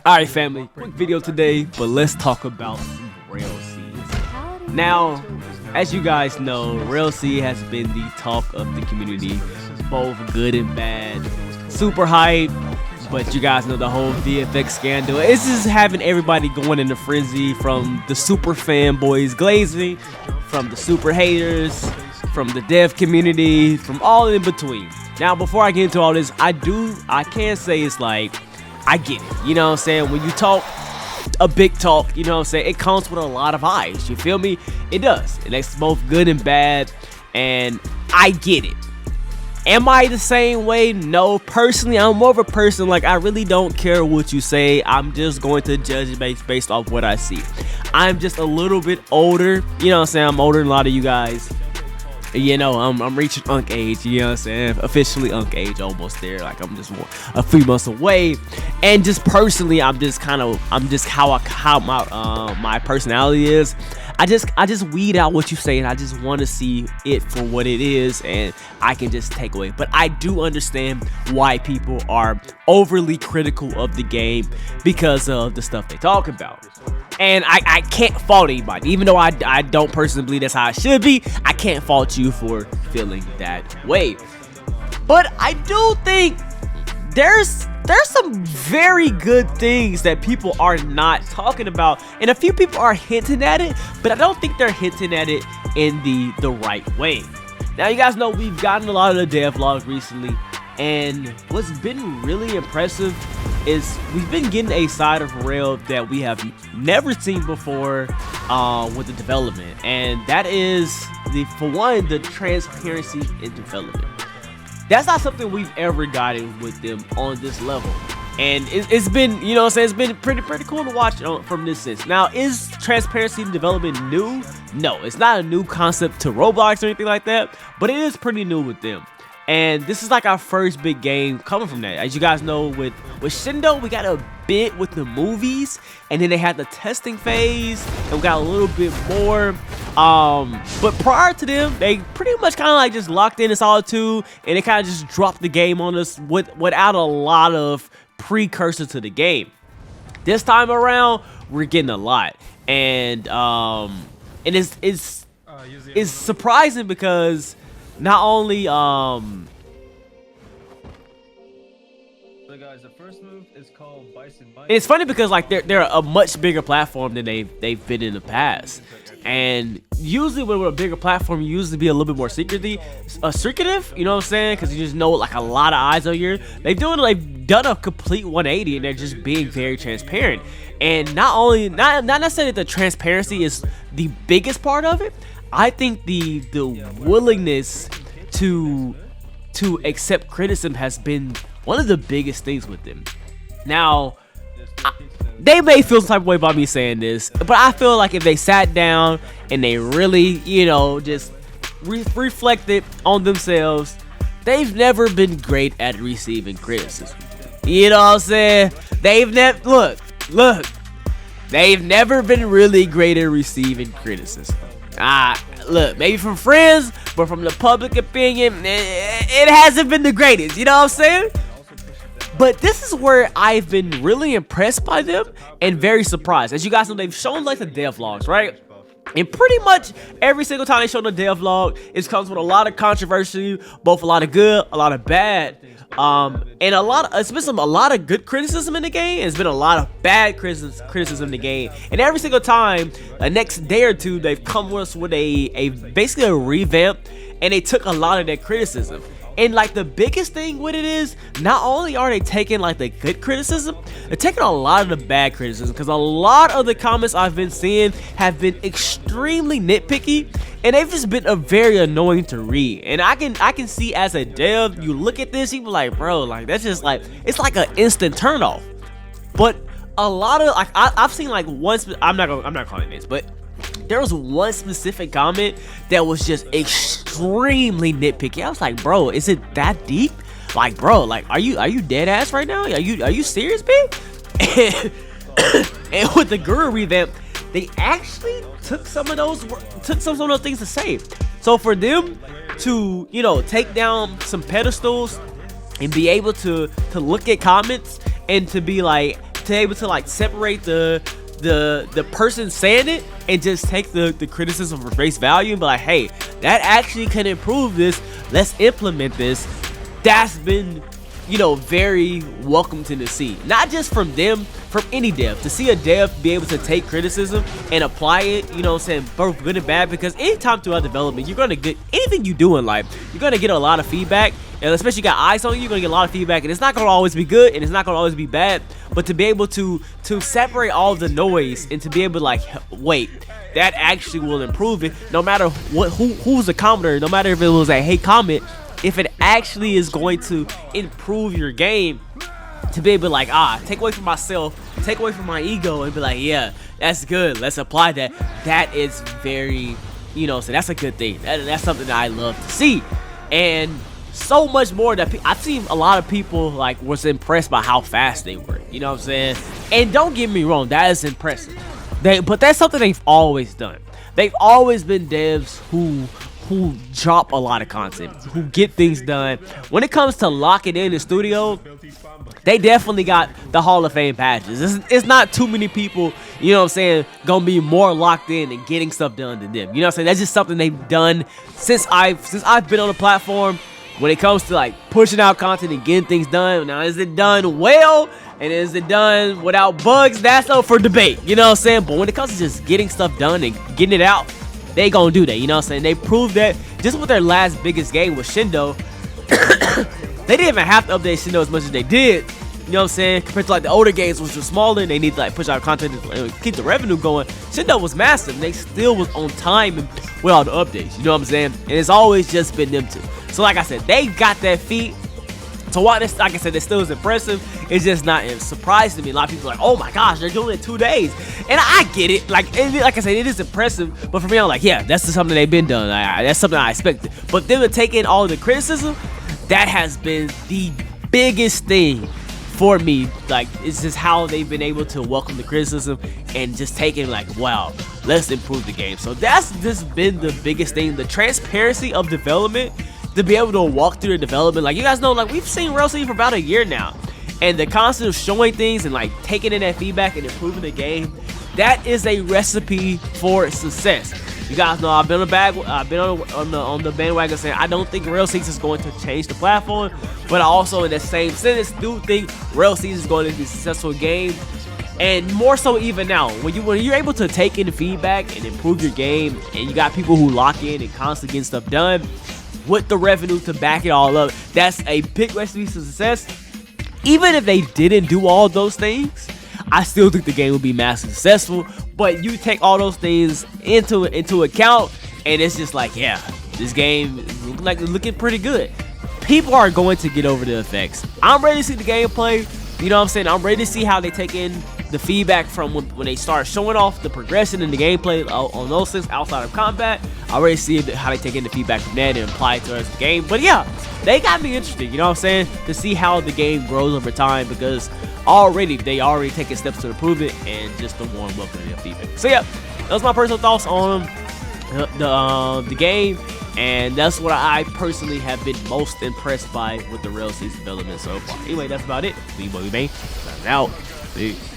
Alright family, quick video today, but let's talk about Rell seeds. Now, as you guys know, Rell seed has been the talk of the community, both good and bad. Super hype, but you guys know the whole VFX scandal. This is having everybody going in a frenzy, from the super fanboys glazing, from the super haters, from the dev community, from all in between. Now, before I get into all this, I can say it's like, I get it, you know what I'm saying? When you talk a big talk, you know what I'm saying, it comes with a lot of eyes, you feel me? It does, and it's both good and bad, and I get it. Am I the same way? No, personally, I'm more of a person, like, I really don't care what you say. I'm just going to judge based off what I see. I'm just a little bit older, you know what I'm saying? I'm older than a lot of you guys. You know, I'm reaching unk age, you know what I'm saying? Officially unk age, almost there. Like, I'm just a few months away. And just personally, I'm just how my personality is. I just weed out what you say, and I just want to see it for what it is, and I can just take away. But I do understand why people are overly critical of the game because of the stuff they talk about. And I can't fault anybody, even though I don't personally believe that's how it should be. I can't fault you for feeling that way. But I do think there's some very good things that people are not talking about, and a few people are hinting at it, but I don't think they're hinting at it in the right way. Now, you guys know we've gotten a lot of the dev vlogs recently, and what's been really impressive is we've been getting a side of Rell that we have never seen before with the development, and that is for one, the transparency in development. That's not something we've ever gotten with them on this level, and it's been, you know what I'm saying, it's been pretty cool to watch from this sense. Now, is transparency in development new? No, it's not a new concept to Roblox or anything like that, but it is pretty new with them. And this is like our first big game coming from that. As you guys know, with Shindo, we got a bit with the movies, and then they had the testing phase, and we got a little bit more. But prior to them, they pretty much kind of like just locked in Solitude, and they kind of just dropped the game on us without a lot of precursor to the game. This time around, we're getting a lot, and it's surprising because not only So guys, the first move is called Bison Bite. it's funny because like they're a much bigger platform than they've been in the past, and usually when we're a bigger platform, you usually be a little bit more secretive, you know what I'm saying, because you just know like a lot of eyes on you. They've done a complete 180, and they're just being very transparent. And not necessarily the transparency is the biggest part of it. I think the willingness to accept criticism has been one of the biggest things with them. Now, they may feel some type of way about me saying this, but I feel like if they sat down and they really, you know, just reflected on themselves, they've never been great at receiving criticism. You know what I'm saying? They've never they've never been really great at receiving criticism. Look, maybe from friends, but from the public opinion, it hasn't been the greatest, you know what I'm saying? But this is where I've been really impressed by them and very surprised. As you guys know, they've shown like the dev vlogs, right? And pretty much every single time they show the dev vlog, it comes with a lot of controversy, both a lot of good, a lot of bad, and it's been a lot of good criticism in the game. It's been a lot of bad criticism in the game, and every single time, the next day or two, they've come with us with basically a revamp, and they took a lot of that criticism. And like the biggest thing with it is, not only are they taking like the good criticism, they're taking a lot of the bad criticism, because a lot of the comments I've been seeing have been extremely nitpicky, and they've just been very annoying to read. And I can see as a dev, you look at this, you be like, bro, like that's just like, it's like an instant turn off. But a lot of like I've seen like I'm not calling names, but there was one specific comment that was just extremely nitpicky. I was like, bro, is it that deep? Like, bro, like, are you dead ass right now? Are you serious, man? And with the Guru revamp, they actually took some of those things to say. So for them to, you know, take down some pedestals and be able to look at comments and to be like, to be able to like separate the person saying it and just take the criticism for face value and be like, hey, that actually can improve this, let's implement this. That's been, you know, very welcome to see, not just from them, from any dev. To see a dev be able to take criticism and apply it, you know what I'm saying, both good and bad, because anytime throughout development, you're gonna get anything you do in life, you're gonna get a lot of feedback, and especially you got eyes on you, you're gonna get a lot of feedback, and it's not gonna always be good, and it's not gonna always be bad, but to be able to separate all the noise and to be able to like, wait, that actually will improve it, no matter what, who's the commenter, no matter if it was a hate comment, if it actually is going to improve your game, to be able to like, take away from myself, take away from my ego, and be like, yeah, that's good, let's apply that. That is very, you know, so that's a good thing. That's something that I love to see. And so much more that I've seen a lot of people like was impressed by how fast they were, you know what I'm saying? And don't get me wrong, that is impressive. But that's something they've always done. They've always been devs who drop a lot of content, who get things done. When it comes to locking in the studio, they definitely got the Hall of Fame badges. It's not too many people, you know what I'm saying, gonna be more locked in and getting stuff done than them. You know what I'm saying? That's just something they've done since I've been on the platform. When it comes to like pushing out content and getting things done, now is it done well and is it done without bugs? That's up for debate, you know what I'm saying? But when it comes to just getting stuff done and getting it out, they gonna do that, you know what I'm saying? They proved that just with their last biggest game with Shindo. They didn't even have to update Shindo as much as they did, you know what I'm saying? Compared to like the older games, which were smaller and they need to like push out content and keep the revenue going. Shindo was massive. They still was on time and with all the updates, you know what I'm saying? And it's always just been them two. So like I said, they got that feat. So while this, like I said, it still is impressive, it's just not a surprise to me. A lot of people are like, oh my gosh, they're doing it in 2 days. And I get it. Like I said, it is impressive. But for me, I'm like, yeah, that's just something they've been done. That's something I expected. But them to take in all the criticism, that has been the biggest thing for me. Like, it's just how they've been able to welcome the criticism and just take it like, wow, let's improve the game. So that's just been the biggest thing. The transparency of development, to be able to walk through the development. Like, you guys know, like, we've seen Rell for about a year now, and the concept of showing things and like taking in that feedback and improving the game, that is a recipe for success. You guys know I've been on the bandwagon saying I don't think Rell is going to change the platform, but I also in the same sentence do think Rell is going to be a successful game. And more so even now, when you're able to take in the feedback and improve your game, and you got people who lock in and constantly get stuff done with the revenue to back it all up, that's a big recipe for success. Even if they didn't do all those things, I still think the game will be massively successful. But you take all those things into account, and it's just like, yeah, this game is looking pretty good. People are going to get over the effects. I'm ready to see the gameplay. You know what I'm saying? I'm ready to see how they take in the feedback from when they start showing off the progression in the gameplay on those things outside of combat. I already see how they take in the feedback from that and apply it to the rest of the game. But yeah, they got me interested, you know what I'm saying, to see how the game grows over time, because they already taking steps to improve it, and just the warm welcome to the feedback. So yeah, those are my personal thoughts on the game, and that's what I personally have been most impressed by with the Rell development so far. Anyway, that's about it. iBeMaine, out. Peace.